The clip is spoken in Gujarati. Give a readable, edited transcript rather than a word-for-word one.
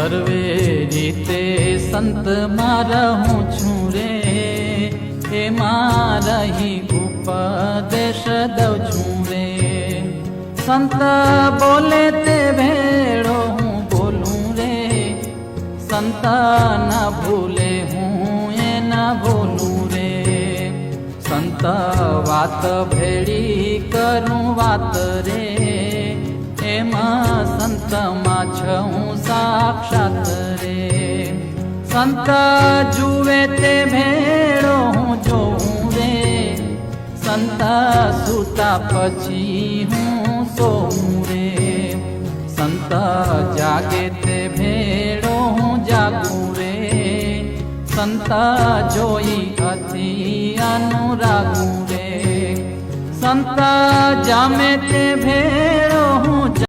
સર્વે રીતે સંત મારહું છું રે, એમાં રહી ઉપદેશ દઉં છું રે. સંત બોલે તે ભેળો હું બોલું રે, સંત ના ભૂલે હું એ ના ભૂલું રે. સંત વાત ભેળી કરું વાત રે, એમાં સંતમાં છું સાક્ષાત રે. સંત જુએ તે ભેળો હું જોઉં રે, સંત સૂતા પછી હું સોઉં રે. સંત જાગે તે ભેળો હું જાગું રે, સંત જોઈ અતિ અનુરાગું રે. સંત જામે તે ભેળો